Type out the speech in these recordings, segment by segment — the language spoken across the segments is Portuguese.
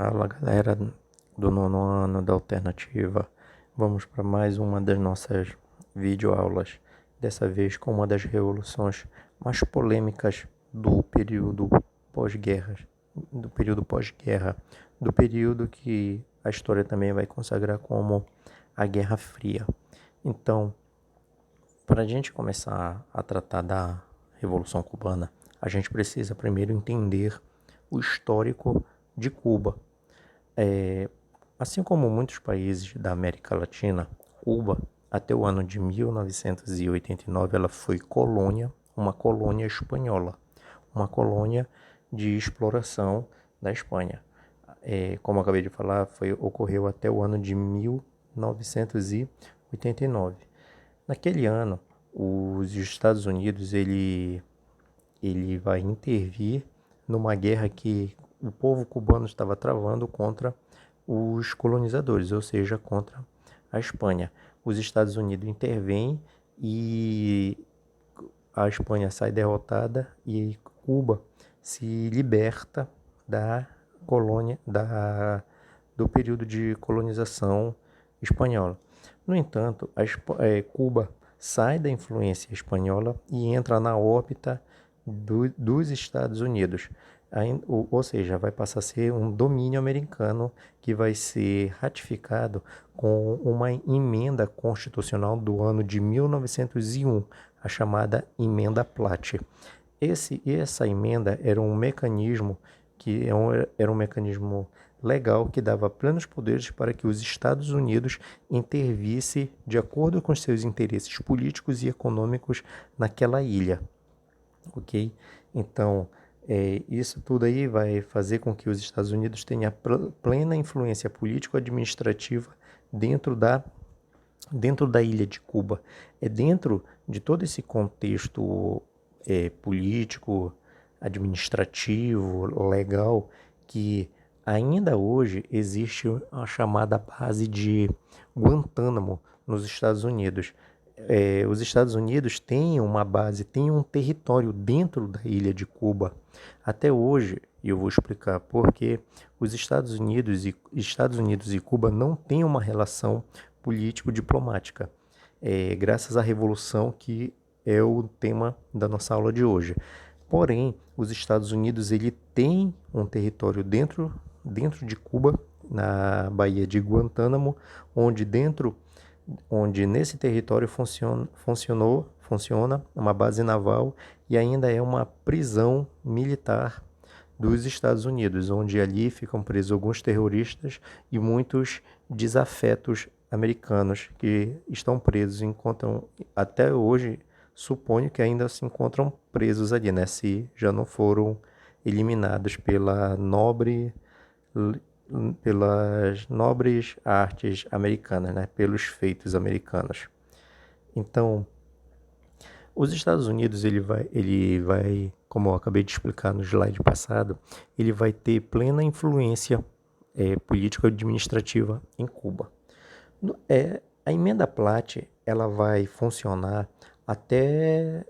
Fala galera do nono ano da alternativa, vamos para mais uma das nossas videoaulas, dessa vez com uma das revoluções mais polêmicas do período pós-guerra, do período que a história também vai consagrar como a Guerra Fria. Então, para a gente começar a tratar da Revolução Cubana, a gente precisa primeiro entender o histórico de Cuba. Assim como muitos países da América Latina, Cuba, até o ano de 1989, ela foi uma colônia espanhola, uma colônia de exploração da Espanha. Como eu acabei de falar, ocorreu até o ano de 1989. Naquele ano, os Estados Unidos ele vai intervir numa guerra que o povo cubano estava travando contra os colonizadores, ou seja, contra a Espanha. Os Estados Unidos intervêm e a Espanha sai derrotada e Cuba se liberta da colônia, do período de colonização espanhola. No entanto, Cuba sai da influência espanhola e entra na órbita dos Estados Unidos. Ou seja, vai passar a ser um domínio americano que vai ser ratificado com uma emenda constitucional do ano de 1901, a chamada Emenda Platt. Essa emenda era um mecanismo era um mecanismo legal que dava plenos poderes para que os Estados Unidos intervisse de acordo com seus interesses políticos e econômicos naquela ilha, ok? Então, isso tudo aí vai fazer com que os Estados Unidos tenham plena influência político-administrativa dentro da ilha de Cuba. É dentro de todo esse contexto político, administrativo, legal, que ainda hoje existe a chamada base de Guantánamo nos Estados Unidos. Os Estados Unidos têm uma base, têm um território dentro da ilha de Cuba. Até hoje, e eu vou explicar por que os Estados Unidos e Cuba não têm uma relação político-diplomática, graças à Revolução, que é o tema da nossa aula de hoje. Porém, os Estados Unidos ele tem um território dentro de Cuba, na Baía de Guantánamo, onde nesse território funciona uma base naval e ainda é uma prisão militar dos Estados Unidos, onde ali ficam presos alguns terroristas e muitos desafetos americanos que estão presos, enquanto até hoje suponho que ainda se encontram presos ali, né? Se já não foram eliminados pelas nobres artes americanas, né? Pelos feitos americanos. Então, os Estados Unidos, ele vai, como eu acabei de explicar no slide passado, ele vai ter plena influência político-administrativa em Cuba. A emenda Platt, ela vai funcionar até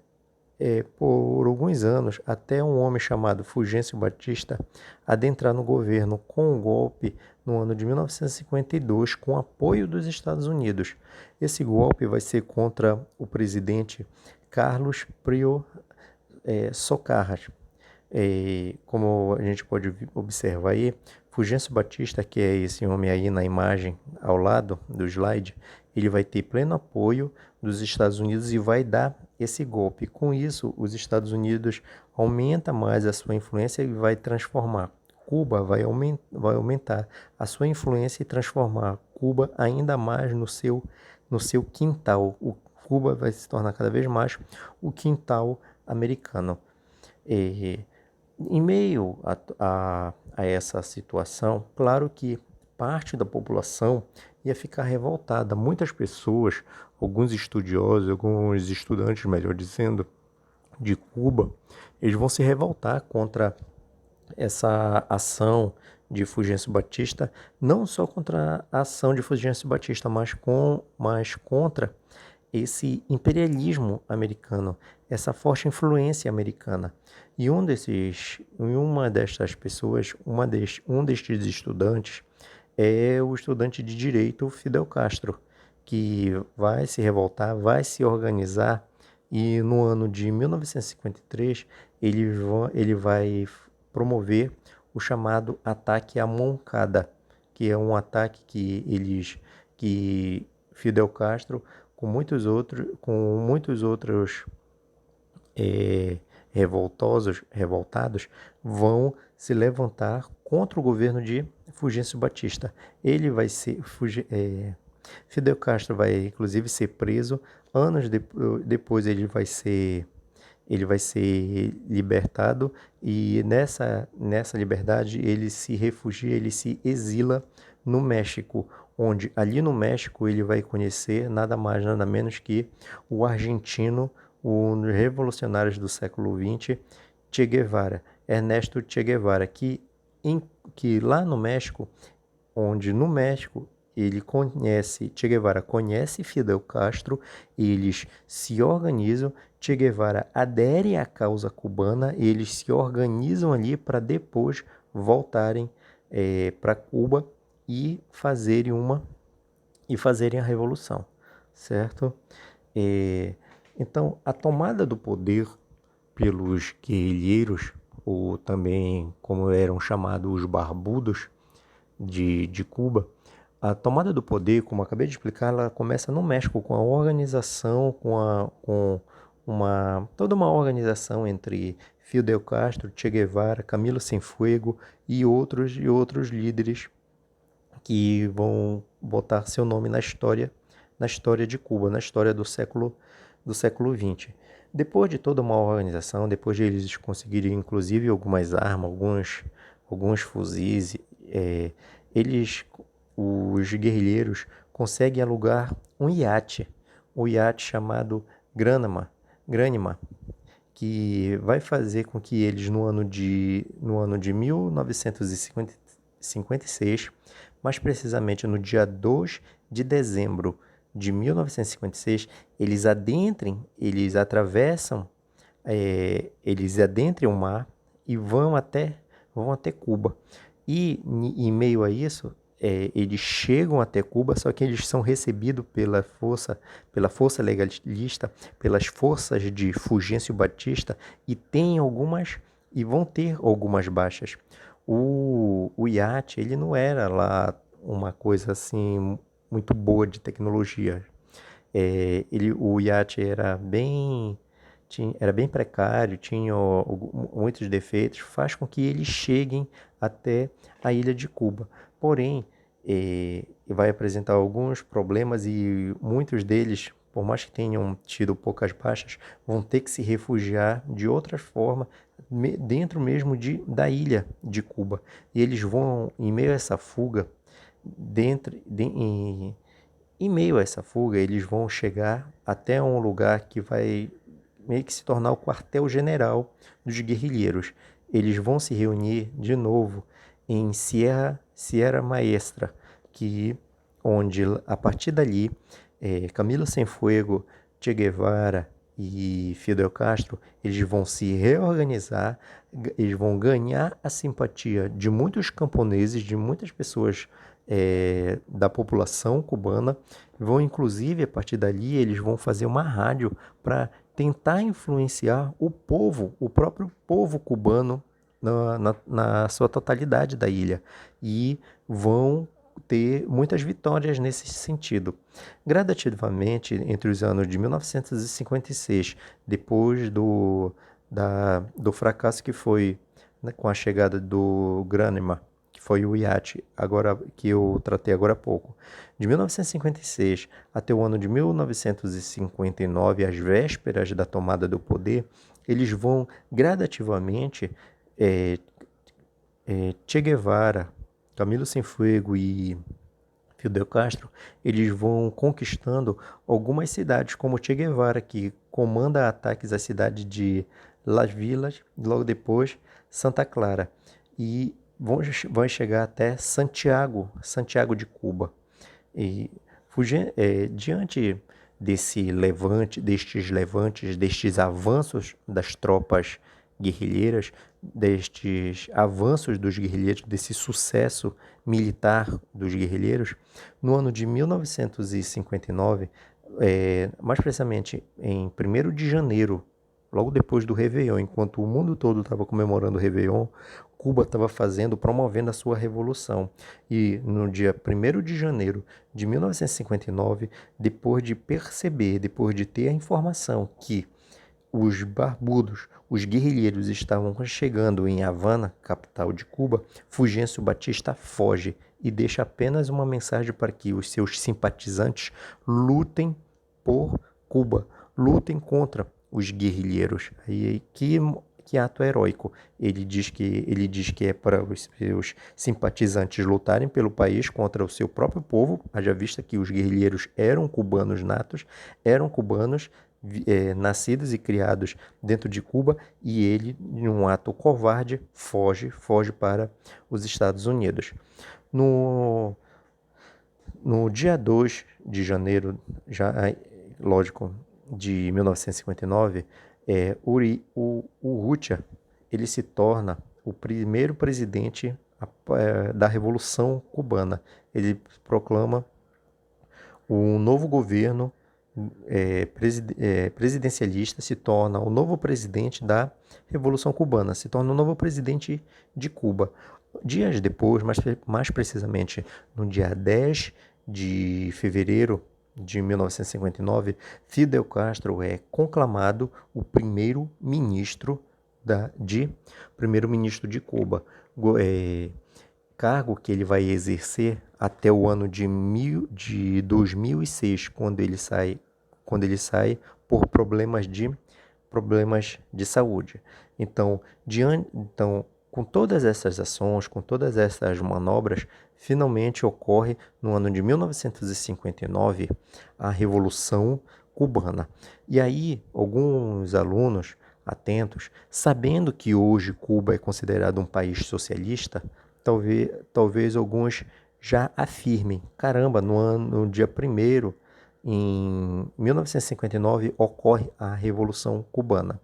por alguns anos, até um homem chamado Fulgêncio Batista adentrar no governo com um golpe no ano de 1952, com apoio dos Estados Unidos. Esse golpe vai ser contra o presidente Carlos Prio Socarrás. Como a gente pode observar aí, Fulgêncio Batista, que é esse homem aí na imagem ao lado do slide, ele vai ter pleno apoio dos Estados Unidos e vai dar esse golpe. Com isso, os Estados Unidos aumenta mais a sua influência e vai transformar Cuba, vai aumentar a sua influência e transformar Cuba ainda mais no seu quintal. Cuba vai se tornar cada vez mais o quintal americano. Em meio a essa situação, claro que parte da população ia ficar revoltada. Muitas pessoas, alguns estudiosos, alguns estudantes, melhor dizendo, de Cuba, eles vão se revoltar contra essa ação de Fulgêncio Batista, não só contra a ação de Fulgêncio Batista, mas contra esse imperialismo americano, essa forte influência americana. E uma destas pessoas, um destes estudantes, é o estudante de direito Fidel Castro, que vai se revoltar, vai se organizar, e no ano de 1953 ele vai promover o chamado ataque à Moncada, que é um ataque que Fidel Castro com muitos outros eh, revoltados, vão se levantar contra o governo de Fulgêncio Batista. Ele vai ser, Fidel Castro vai inclusive ser preso. Depois ele vai ser libertado, e nessa liberdade ele se refugia, ele se exila no México, onde ali no México ele vai conhecer nada mais, nada menos que o argentino, um dos revolucionários do século XX, Che Guevara, Ernesto Che Guevara, que lá no México, onde no México Che Guevara conhece Fidel Castro, eles se organizam, Che Guevara adere à causa cubana, eles se organizam ali para depois voltarem para Cuba e fazerem a revolução, certo? Então, a tomada do poder pelos guerrilheiros, ou também como eram chamados os barbudos de Cuba, a tomada do poder, como acabei de explicar, ela começa no México com a organização, toda uma organização entre Fidel Castro, Che Guevara, Camilo Cienfuegos e outros líderes que vão botar seu nome na história de Cuba, na história do século XX. Depois de toda uma organização, depois de eles conseguirem inclusive algumas armas, alguns fuzis, eles, os guerrilheiros, conseguem alugar um iate chamado Granma, que vai fazer com que eles no ano de 1956, mais precisamente no dia 2 de dezembro de 1956, eles adentrem o mar e vão até Cuba. E em meio a isso, eles chegam até Cuba, só que eles são recebidos pela força legalista, pelas forças de Fulgêncio Batista, e vão ter algumas baixas. O iate, ele não era lá uma coisa assim muito boa de tecnologia. O iate era bem precário, tinha muitos defeitos, faz com que eles cheguem até a ilha de Cuba. Porém, vai apresentar alguns problemas, e muitos deles, por mais que tenham tido poucas baixas, vão ter que se refugiar de outra forma dentro mesmo da ilha de Cuba. E eles vão, em meio a essa fuga, em meio a essa fuga, eles vão chegar até um lugar que vai meio que se tornar o quartel-general dos guerrilheiros. Eles vão se reunir de novo em Sierra Maestra, onde a partir dali, Camilo Cienfuegos, Che Guevara e Fidel Castro, eles vão se reorganizar, eles vão ganhar a simpatia de muitos camponeses, de muitas pessoas da população cubana. Vão, inclusive, a partir dali, eles vão fazer uma rádio para tentar influenciar o próprio povo cubano, na sua totalidade da ilha, e vão ter muitas vitórias nesse sentido. Gradativamente, entre os anos de 1956, depois do fracasso que foi, né, com a chegada do Granma, que foi o iate, agora, que eu tratei agora há pouco, de 1956 até o ano de 1959, às vésperas da tomada do poder, eles vão gradativamente, Che Guevara, Camilo Cienfuegos e Fidel Castro, eles vão conquistando algumas cidades, como Che Guevara, que comanda ataques à cidade de Las Vilas, logo depois Santa Clara, e vão chegar até Santiago de Cuba. E diante destes levantes, destes avanços das tropas guerrilheiras, destes avanços dos guerrilheiros, desse sucesso militar dos guerrilheiros, no ano de 1959, mais precisamente em 1º de janeiro, logo depois do Réveillon, enquanto o mundo todo estava comemorando o Réveillon, Cuba estava promovendo a sua revolução. E no dia 1º de janeiro de 1959, depois de ter a informação que os barbudos, os guerrilheiros estavam chegando em Havana, capital de Cuba, Fulgêncio Batista foge e deixa apenas uma mensagem para que os seus simpatizantes lutem por Cuba, lutem contra os guerrilheiros. E que ato heróico. Ele diz que é para os seus simpatizantes lutarem pelo país contra o seu próprio povo, haja vista que os guerrilheiros eram cubanos natos, eram cubanos nascidos e criados dentro de Cuba, e ele, em um ato covarde, foge para os Estados Unidos. No dia 2 de janeiro, lógico, de 1959, o Urrutia, ele se torna o primeiro presidente da Revolução Cubana. Ele proclama um novo governo presidencialista, se torna o novo presidente da Revolução Cubana, se torna o novo presidente de Cuba. Dias depois, mais precisamente no dia 10 de fevereiro de 1959, Fidel Castro é conclamado o primeiro-ministro de Cuba, cargo que ele vai exercer até o ano de 2006, quando ele sai por problemas de saúde. Então, com todas essas ações, com todas essas manobras, finalmente ocorre no ano de 1959 a Revolução Cubana. E aí, alguns alunos atentos, sabendo que hoje Cuba é considerado um país socialista, talvez alguns já afirmem: caramba, no dia 1º, em 1959, ocorre a Revolução Cubana,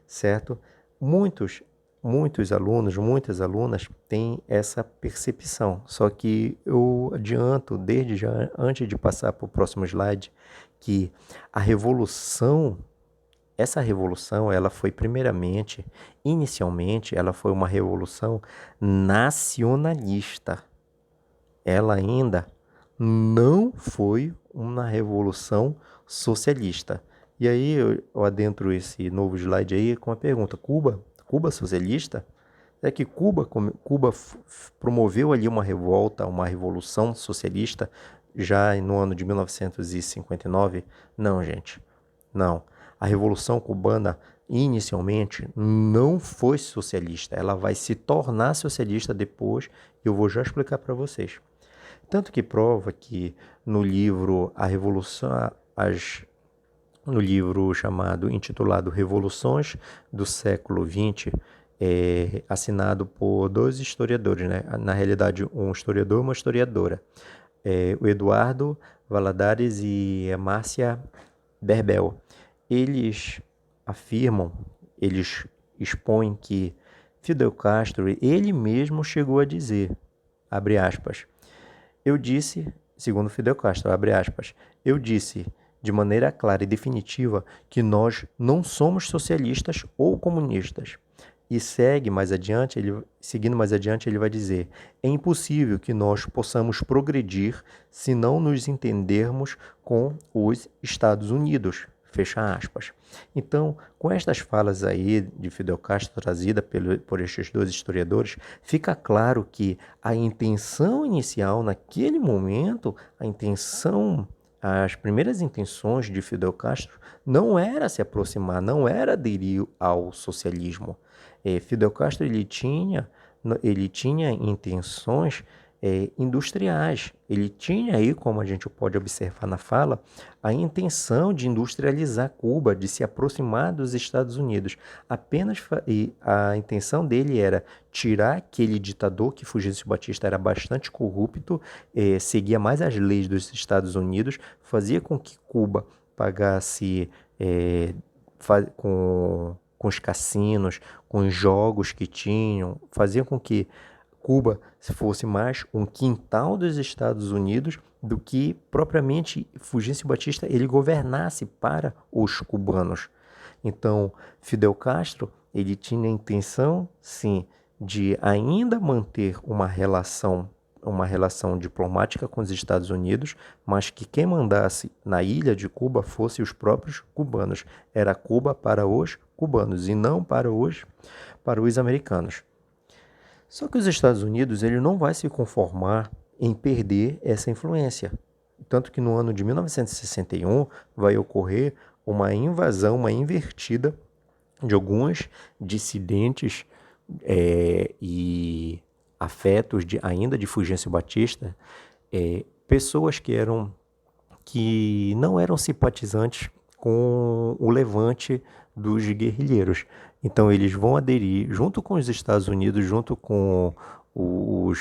certo? Muitos alunos, muitas alunas têm essa percepção, só que eu adianto desde já, antes de passar para o próximo slide, que essa revolução, ela foi inicialmente, ela foi uma revolução nacionalista. Ela ainda não foi uma revolução socialista. E aí eu adentro esse novo slide aí com a pergunta: Cuba socialista? É que Cuba promoveu ali uma revolta, uma revolução socialista já no ano de 1959? Não, gente, não. A Revolução Cubana, inicialmente, não foi socialista. Ela vai se tornar socialista depois, e eu vou já explicar para vocês. Tanto que prova que no livro no livro intitulado Revoluções do Século XX, assinado por 2 historiadores, né? Na realidade, um historiador e uma historiadora, o Eduardo Valadares e a Márcia Berbel. Eles expõem que Fidel Castro, ele mesmo chegou a dizer, abre aspas, eu disse, segundo Fidel Castro, abre aspas, eu disse de maneira clara e definitiva que nós somos socialistas ou comunistas. E seguindo mais adiante, ele vai dizer: é impossível que nós possamos progredir se não nos entendermos com os Estados Unidos. Fecha aspas. Então, com estas falas aí de Fidel Castro trazida por estes 2 historiadores, fica claro que a intenção inicial, naquele momento, as primeiras intenções de Fidel Castro não era se aproximar, não era aderir ao socialismo. Fidel Castro ele tinha intenções industriais. Ele tinha aí, como a gente pode observar na fala, a intenção de industrializar Cuba, de se aproximar dos Estados Unidos. E a intenção dele era tirar aquele ditador, que Fulgêncio Batista era bastante corrupto, seguia mais as leis dos Estados Unidos, fazia com que Cuba pagasse com os cassinos, com os jogos que tinham, fazia com que Cuba fosse mais um quintal dos Estados Unidos do que propriamente Fulgêncio Batista ele governasse para os cubanos. Então, Fidel Castro, ele tinha a intenção, sim, de ainda manter uma relação diplomática com os Estados Unidos, mas que quem mandasse na ilha de Cuba fosse os próprios cubanos. Era Cuba para os cubanos e não para os americanos. Só que os Estados Unidos ele não vai se conformar em perder essa influência. Tanto que no ano de 1961 vai ocorrer uma invasão, uma invertida de alguns dissidentes e afetos ainda de Fulgêncio Batista, pessoas que não eram simpatizantes com o levante dos guerrilheiros. Então eles vão aderir, junto com os Estados Unidos, junto com os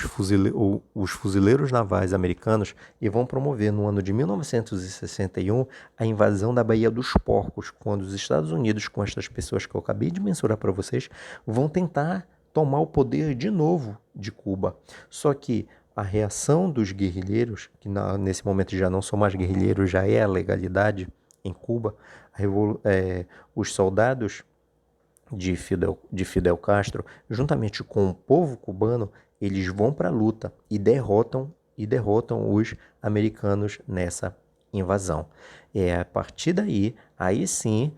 fuzileiros navais americanos, e vão promover no ano de 1961 a invasão da Baía dos Porcos, quando os Estados Unidos, com estas pessoas que eu acabei de mensurar para vocês, vão tentar tomar o poder de novo de Cuba. Só que a reação dos guerrilheiros, que nesse momento já não são mais guerrilheiros, já é a legalidade em Cuba, os soldados de Fidel Castro, juntamente com o povo cubano, eles vão para a luta e derrotam os americanos nessa invasão. A partir daí, aí sim,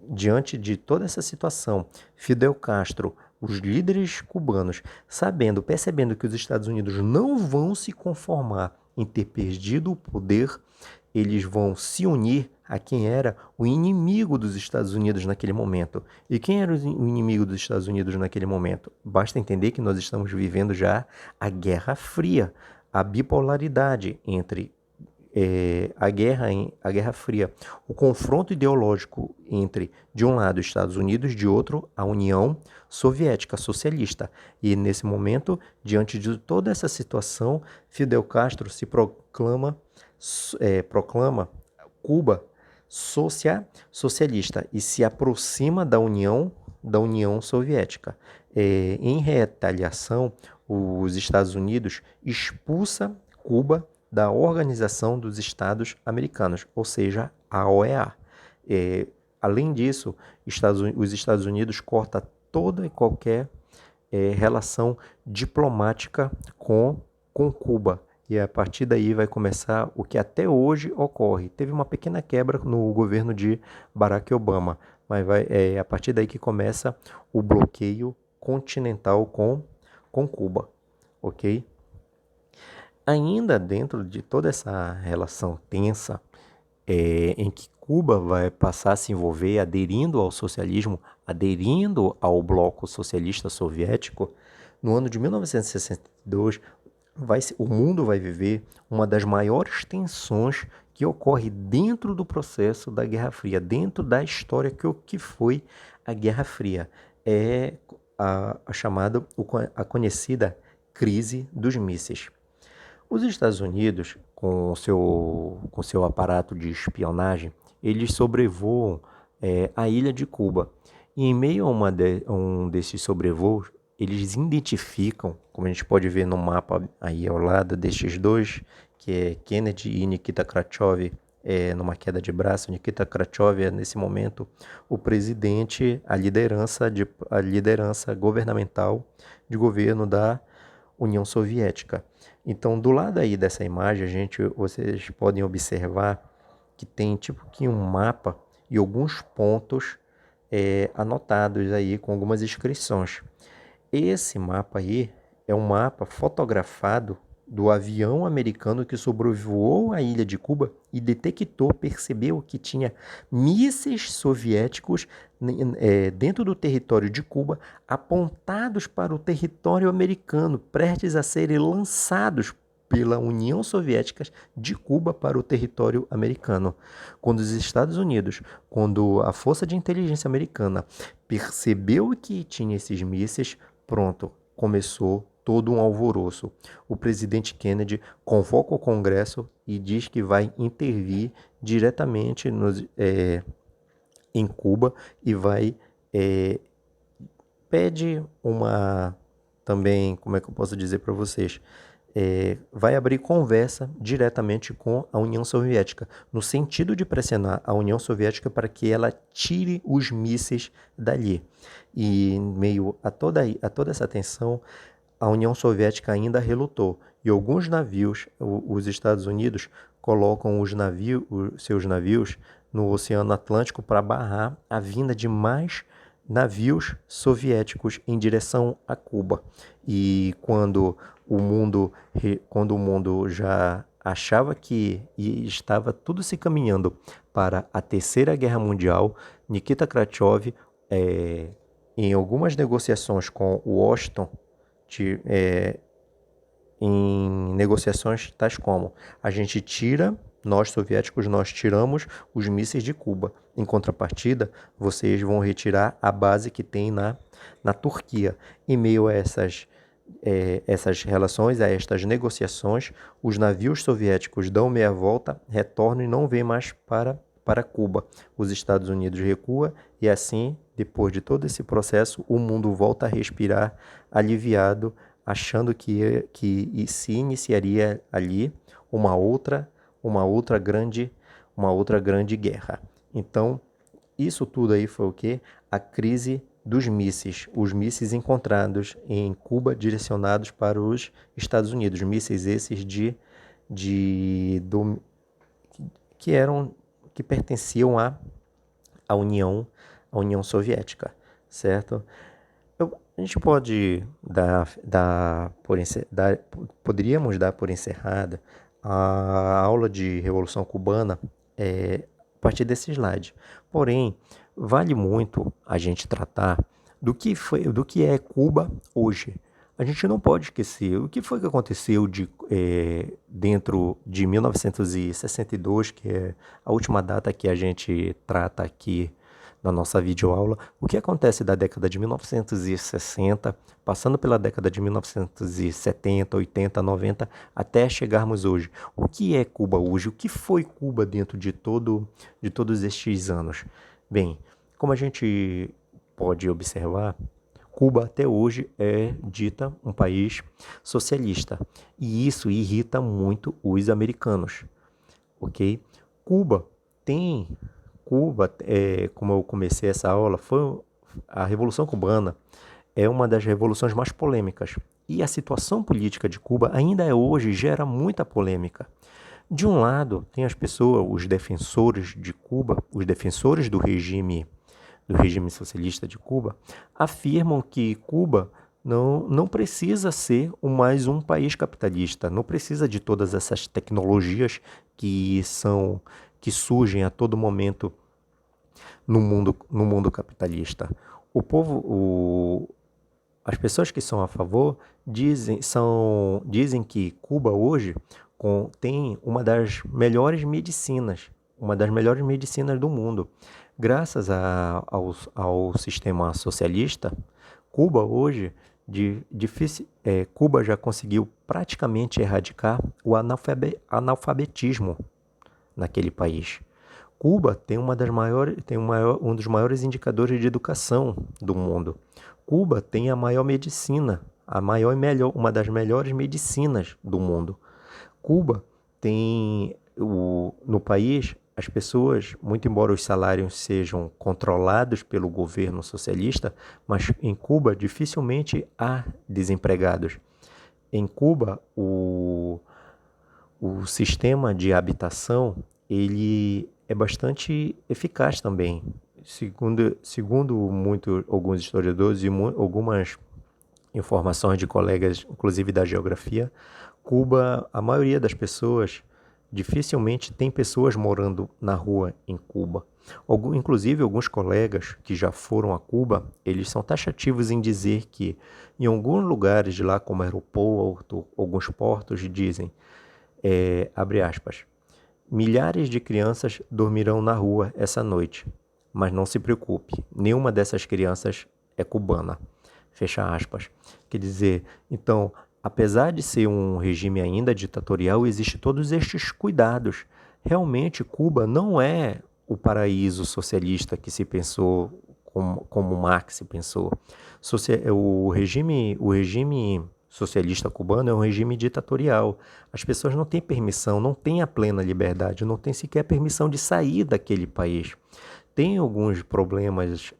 diante de toda essa situação, Fidel Castro, os líderes cubanos, percebendo que os Estados Unidos não vão se conformar em ter perdido o poder, eles vão se unir a quem era o inimigo dos Estados Unidos naquele momento. E quem era o inimigo dos Estados Unidos naquele momento? Basta entender que nós estamos vivendo já a Guerra Fria, a bipolaridade entre a Guerra Fria, o confronto ideológico entre, de um lado, os Estados Unidos, de outro, a União Soviética Socialista. E, nesse momento, diante de toda essa situação, Fidel Castro se proclama Cuba socialista e se aproxima da União Soviética. Em retaliação, os Estados Unidos expulsa Cuba da Organização dos Estados Americanos, ou seja, a OEA. Além disso, os Estados Unidos cortam toda e qualquer relação diplomática com Cuba. E a partir daí vai começar o que até hoje ocorre. Teve uma pequena quebra no governo de Barack Obama, mas a partir daí que começa o bloqueio continental com Cuba, ok? Ainda dentro de toda essa relação tensa, em que Cuba vai passar a se envolver aderindo ao socialismo, aderindo ao bloco socialista soviético, no ano de 1962, o mundo vai viver uma das maiores tensões que ocorre dentro do processo da Guerra Fria, dentro da história que foi a Guerra Fria. É a conhecida crise dos mísseis. Os Estados Unidos, com seu aparato de espionagem, eles sobrevoam a ilha de Cuba. E em meio a um desses sobrevoos, eles identificam, como a gente pode ver no mapa aí ao lado destes dois, que é Kennedy e Nikita Khrushchev, numa queda de braço. Nikita Khrushchev é, nesse momento, o presidente, a liderança governamental de governo da União Soviética. Então, do lado aí dessa imagem, vocês podem observar que tem tipo que um mapa e alguns pontos anotados aí com algumas inscrições. Esse mapa aí é um mapa fotografado do avião americano que sobrevoou a ilha de Cuba e percebeu que tinha mísseis soviéticos dentro do território de Cuba, apontados para o território americano, prestes a serem lançados pela União Soviética de Cuba para o território americano. Quando a Força de Inteligência Americana percebeu que tinha esses mísseis, pronto, começou todo um alvoroço. O presidente Kennedy convoca o Congresso e diz que vai intervir diretamente em Cuba e vai pede também, como é que eu posso dizer para vocês, vai abrir conversa diretamente com a União Soviética, no sentido de pressionar a União Soviética para que ela tire os mísseis dali. E em meio a toda essa tensão, a União Soviética ainda relutou. E alguns navios, os Estados Unidos, colocam seus navios no Oceano Atlântico para barrar a vinda de mais navios soviéticos em direção a Cuba. E quando o mundo já achava que estava tudo se caminhando para a Terceira Guerra Mundial, Nikita Khrushchev, em algumas negociações com Washington, em negociações tais como nós soviéticos, nós tiramos os mísseis de Cuba. Em contrapartida, vocês vão retirar a base que tem na Turquia. Em meio a essas relações, a estas negociações, os navios soviéticos dão meia volta, retornam e não vêm mais para Cuba. Os Estados Unidos recuam e assim, depois de todo esse processo, o mundo volta a respirar aliviado, achando que se iniciaria ali uma outra grande guerra. Então, isso tudo aí foi o quê? A crise dos mísseis, os mísseis encontrados em Cuba direcionados para os Estados Unidos, mísseis esses que pertenciam à União Soviética, certo? A gente pode poderíamos dar por encerrada a aula de Revolução Cubana a partir desse slide. Porém, vale muito a gente tratar do que é Cuba hoje. A gente não pode esquecer o que foi que aconteceu dentro de 1962, que é a última data que a gente trata aqui na nossa videoaula. O que acontece da década de 1960, passando pela década de 1970, 80, 90, até chegarmos hoje. O que é Cuba hoje? O que foi Cuba dentro de todos estes anos? Bem, como a gente pode observar, Cuba até hoje é dita um país socialista e isso irrita muito os americanos, ok? Cuba, como eu comecei essa aula, a Revolução Cubana é uma das revoluções mais polêmicas e a situação política de Cuba ainda hoje gera muita polêmica. De um lado, tem as pessoas, os defensores de Cuba, os defensores do regime socialista de Cuba, afirmam que Cuba não precisa ser mais um país capitalista, não precisa de todas essas tecnologias que surgem a todo momento no mundo capitalista. As pessoas que são a favor dizem que Cuba hoje tem uma das melhores medicinas do mundo. Graças ao sistema socialista, Cuba hoje Cuba já conseguiu praticamente erradicar o analfabetismo naquele país. Cuba tem um dos maiores indicadores de educação do mundo. Cuba tem a maior medicina, uma das melhores medicinas do mundo. Cuba tem no país as pessoas, muito embora os salários sejam controlados pelo governo socialista, mas em Cuba dificilmente há desempregados. Em Cuba o sistema de habitação ele é bastante eficaz também. Segundo alguns historiadores e algumas informações de colegas, inclusive da geografia, Cuba, a maioria das pessoas, dificilmente tem pessoas morando na rua em Cuba. Inclusive, alguns colegas que já foram a Cuba, eles são taxativos em dizer que em alguns lugares de lá, como aeroporto, alguns portos, dizem, abre aspas, milhares de crianças dormirão na rua essa noite, mas não se preocupe, nenhuma dessas crianças é cubana. Fecha aspas. Quer dizer, então, apesar de ser um regime ainda ditatorial, existe todos estes cuidados. Realmente, Cuba não é o paraíso socialista que se pensou, como Marx pensou. O regime socialista cubano é um regime ditatorial. As pessoas não têm permissão, não têm a plena liberdade, não têm sequer permissão de sair daquele país. Tem alguns problemas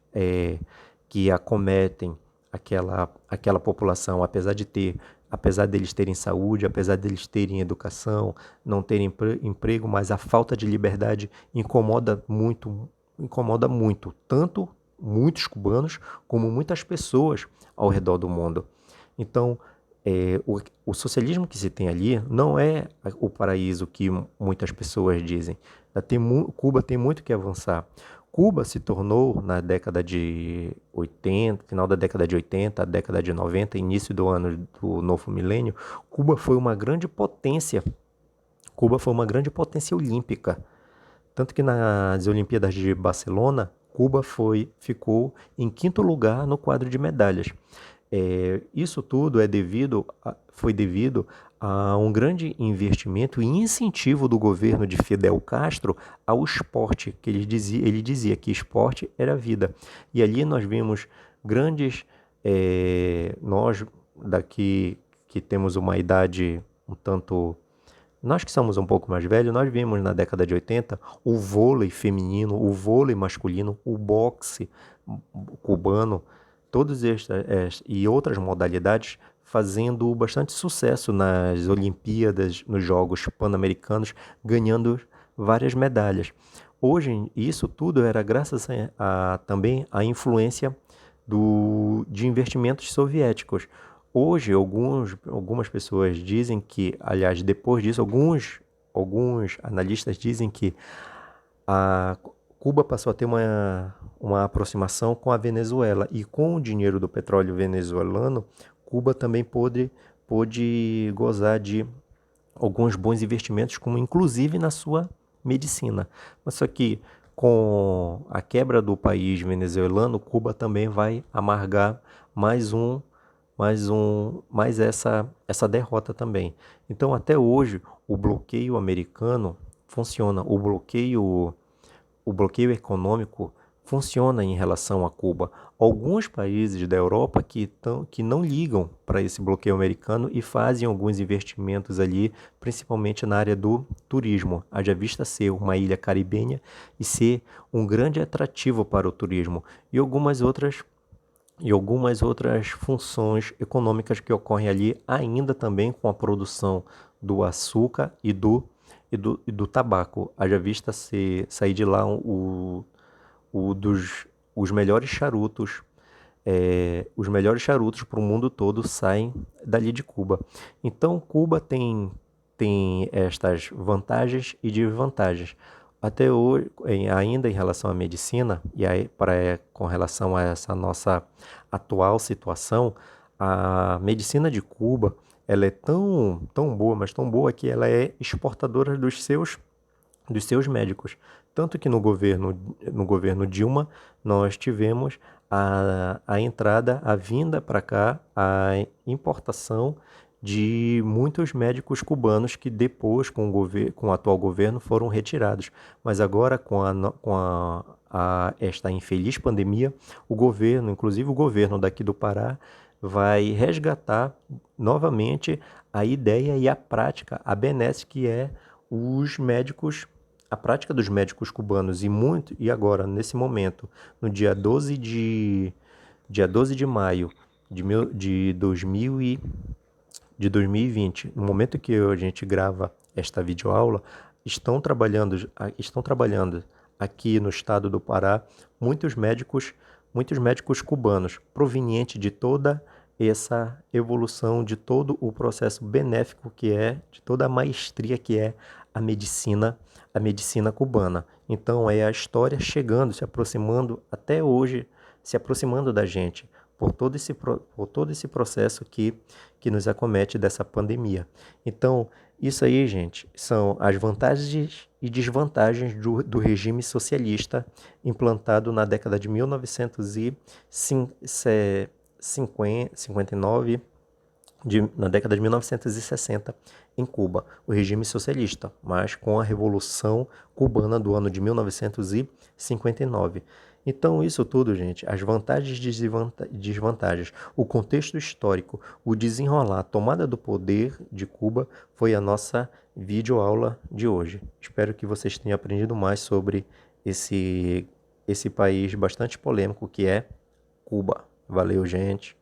que acometem aquela população, apesar deles terem saúde, apesar deles terem educação, não terem emprego, mas a falta de liberdade incomoda muito, tanto muitos cubanos como muitas pessoas ao redor do mundo. Então, o socialismo que se tem ali não é o paraíso que muitas pessoas dizem. Cuba tem muito que avançar. Cuba se tornou, na década de 80, final da década de 80, década de 90, início do ano do novo milênio, Cuba foi uma grande potência. Cuba foi uma grande potência olímpica. Tanto que nas Olimpíadas de Barcelona, Cuba ficou em quinto lugar no quadro de medalhas. Isso tudo foi devido a um grande investimento e incentivo do governo de Fidel Castro ao esporte, que ele dizia que esporte era vida. E ali nós vimos nós daqui que temos uma idade um tanto. Nós que somos um pouco mais velhos, nós vimos na década de 80 o vôlei feminino, o vôlei masculino, o boxe cubano, todos estes e outras modalidades fazendo bastante sucesso nas Olimpíadas, nos Jogos Pan-Americanos, ganhando várias medalhas. Hoje, isso tudo era graças também à influência de investimentos soviéticos. Hoje, algumas pessoas dizem que, aliás, depois disso, alguns analistas dizem que a Cuba passou a ter uma aproximação com a Venezuela e com o dinheiro do petróleo venezuelano, Cuba também pôde gozar de alguns bons investimentos, como inclusive na sua medicina. Mas só que com a quebra do país venezuelano, Cuba também vai amargar mais essa derrota também. Então, até hoje, o bloqueio americano funciona, o bloqueio econômico funciona em relação a Cuba. Alguns países da Europa que não ligam para esse bloqueio americano e fazem alguns investimentos ali, principalmente na área do turismo, haja vista ser uma ilha caribenha e ser um grande atrativo para o turismo e algumas outras funções econômicas que ocorrem ali, ainda também com a produção do açúcar e do tabaco. Haja vista sair de lá os melhores charutos. Os melhores charutos para o mundo todo saem dali de Cuba. Então, Cuba tem estas vantagens e desvantagens. Até hoje, ainda em relação à medicina, e aí, com relação a essa nossa atual situação, a medicina de Cuba ela é tão boa, mas tão boa que ela é exportadora dos seus médicos. Tanto que no governo Dilma, nós tivemos a vinda para cá, a importação de muitos médicos cubanos que depois, com o atual governo, foram retirados. Mas agora, esta infeliz pandemia, inclusive o governo daqui do Pará, vai resgatar novamente a ideia e a prática, a benesse que é a prática dos médicos cubanos e agora, nesse momento, no dia 12 de maio de 2020, no momento que a gente grava esta videoaula, estão trabalhando aqui no estado do Pará muitos médicos cubanos, provenientes de toda essa evolução, de todo o processo benéfico de toda a maestria que é a medicina cubana. Então é a história chegando, se aproximando até hoje, se aproximando da gente, por todo esse processo que nos acomete dessa pandemia. Então, isso aí, gente, são as vantagens e desvantagens do regime socialista implantado na década de 59, na década de 1960, em Cuba, o regime socialista, mas com a Revolução Cubana do ano de 1959. Então, isso tudo, gente, as vantagens e desvantagens, o contexto histórico, o desenrolar, a tomada do poder de Cuba foi a nossa videoaula de hoje. Espero que vocês tenham aprendido mais sobre esse país bastante polêmico que é Cuba. Valeu, gente!